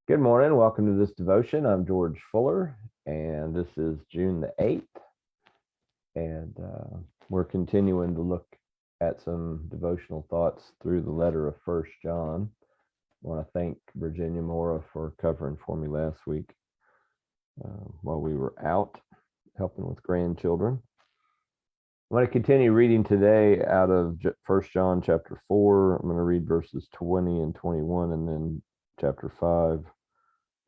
Good morning. Welcome to this devotion. I'm George Fuller, and this is June the 8th. And we're continuing to look at some devotional thoughts through the letter of First John. I want to thank Virginia Mora for covering for me last week while we were out helping with grandchildren. I'm going to continue reading today out of First John chapter 4. I'm going to read verses 20 and 21, and then chapter 5.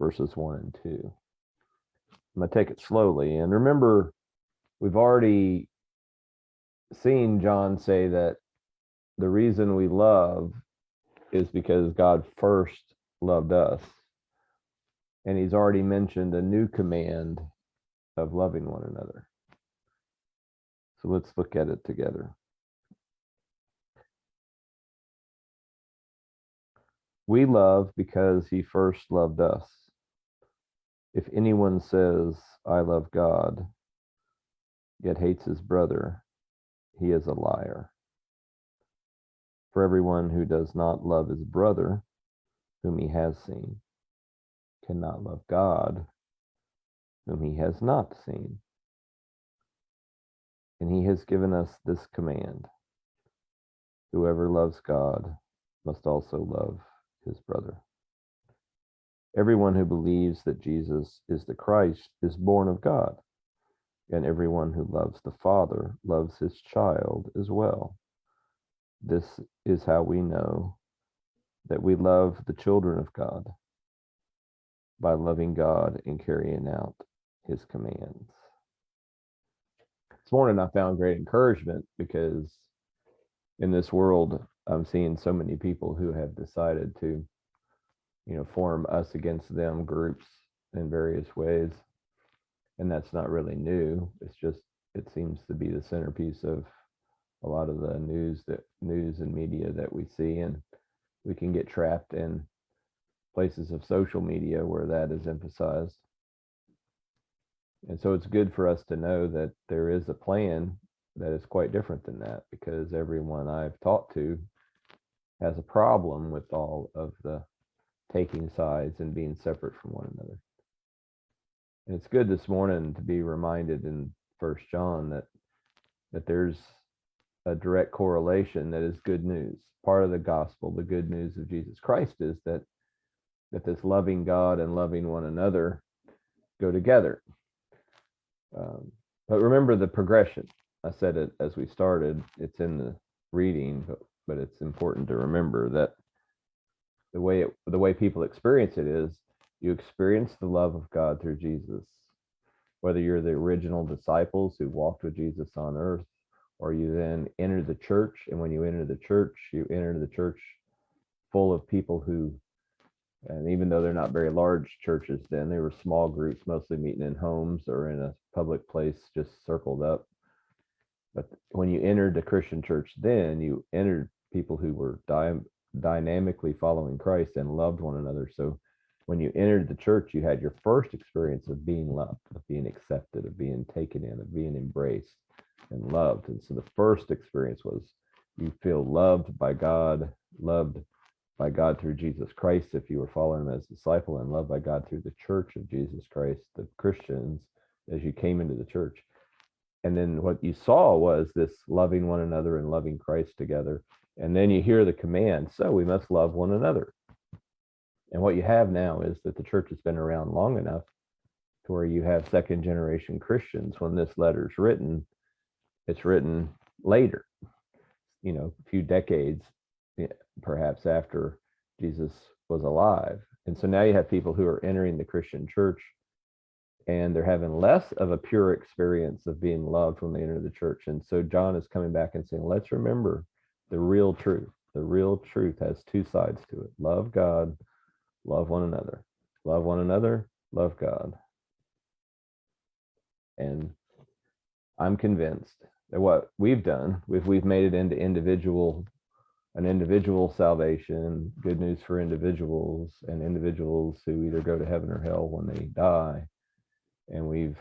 Verses 1 and 2. I'm going to take it slowly. And remember, we've already seen John say that the reason we love is because God first loved us. And he's already mentioned a new command of loving one another. So let's look at it together. We love because he first loved us. If anyone says, I love God, yet hates his brother, he is a liar. For everyone who does not love his brother, whom he has seen, cannot love God, whom he has not seen. And he has given us this command: whoever loves God must also love his brother. Everyone who believes that Jesus is the Christ is born of God, and everyone who loves the Father loves his child as well. This is how we know that we love the children of God, by loving God and carrying out his commands. This morning I found great encouragement because in this world I'm seeing so many people who have decided to form us against them groups in various ways. And that's not really new. It's just, it seems to be the centerpiece of a lot of the news and media that we see. And we can get trapped in places of social media where that is emphasized. And so it's good for us to know that there is a plan that is quite different than that, because everyone I've talked to has a problem with all of the taking sides and being separate from one another. And it's good this morning to be reminded in First John that there's a direct correlation that is good news. Part of the gospel, the good news of Jesus Christ, is that this loving God and loving one another go together. But remember the progression. I said it as we started. It's in the reading, but it's important to remember that the way people experience it is you experience the love of God through Jesus. Whether you're the original disciples who walked with Jesus on earth, or you then enter the church, and when you enter the church full of people who, and even though they're not very large churches then, they were small groups, mostly meeting in homes or in a public place, just circled up. But when you entered the Christian church, then you entered people who were dynamically following Christ and loved one another. So when you entered the church, you had your first experience of being loved, of being accepted, of being taken in, of being embraced and loved. And so the first experience was you feel loved by God through Jesus Christ if you were following him as a disciple, and loved by God through the church of Jesus Christ, the Christians, as you came into the church. And then what you saw was this loving one another and loving Christ together. And then you hear the command, so we must love one another. And what you have now is that the church has been around long enough to where you have second generation Christians. When this letter is written, it's written later, a few decades, perhaps after Jesus was alive. And so now you have people who are entering the Christian church, and they're having less of a pure experience of being loved when they enter the church. And so John is coming back and saying, let's remember the real truth. The real truth has two sides to it. Love God, love one another. Love one another, love God. And I'm convinced that what we've done, we've made it into an individual salvation, good news for individuals, and individuals who either go to heaven or hell when they die. And we've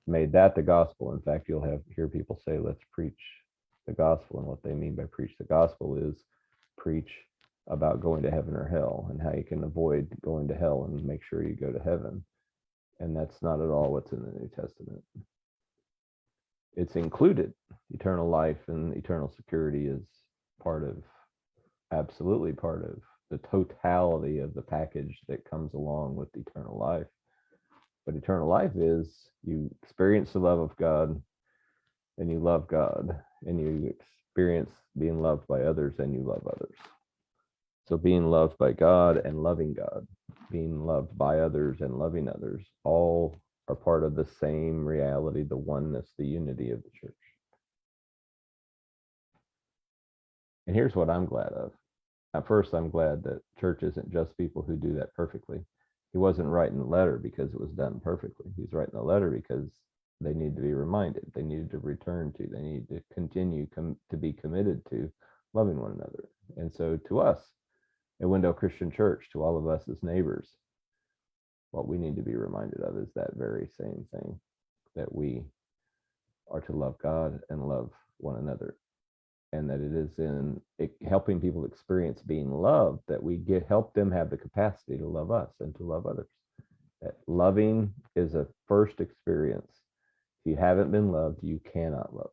made that the gospel. In fact, you'll hear people say, let's preach the gospel. And what they mean by preach the gospel is preach about going to heaven or hell and how you can avoid going to hell and make sure you go to heaven. And that's not at all what's in the New Testament. It's included. Eternal life and eternal security is part of, absolutely part of the totality of the package that comes along with eternal life. But eternal life is you experience the love of God and you love God and you experience being loved by others and you love others. So being loved by God and loving God, being loved by others and loving others, all are part of the same reality, the oneness, the unity of the church. And here's what I'm glad of. At first, I'm glad that church isn't just people who do that perfectly. He wasn't writing the letter because it was done perfectly. He's writing the letter because they need to be reminded. They needed to return to. They need to continue to be committed to loving one another. And so to us, at Window Christian Church, to all of us as neighbors, what we need to be reminded of is that very same thing, that we are to love God and love one another. And that it is in helping people experience being loved that we help them have the capacity to love us and to love others. That loving is a first experience. If you haven't been loved, you cannot love.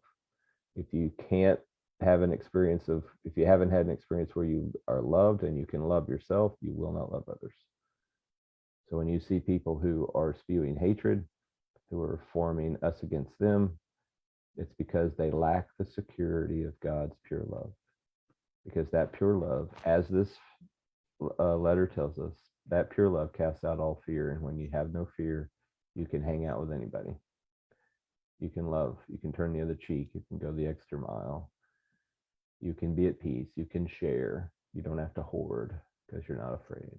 If you can't have an experience of, if you haven't had an experience where you are loved and you can love yourself, you will not love others. So when you see people who are spewing hatred, who are forming us against them, it's because they lack the security of God's pure love. Because that pure love, as this letter tells us, that pure love casts out all fear. And when you have no fear, you can hang out with anybody. You can love. You can turn the other cheek. You can go the extra mile. You can be at peace. You can share. You don't have to hoard because you're not afraid.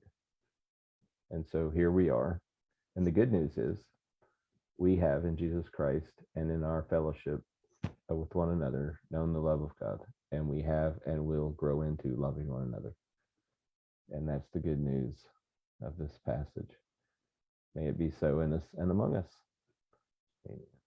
And so here we are. And the good news is we have in Jesus Christ and in our fellowship with one another known the love of God. And we have and will grow into loving one another. And that's the good news of this passage. May it be so in us and among us. Amen.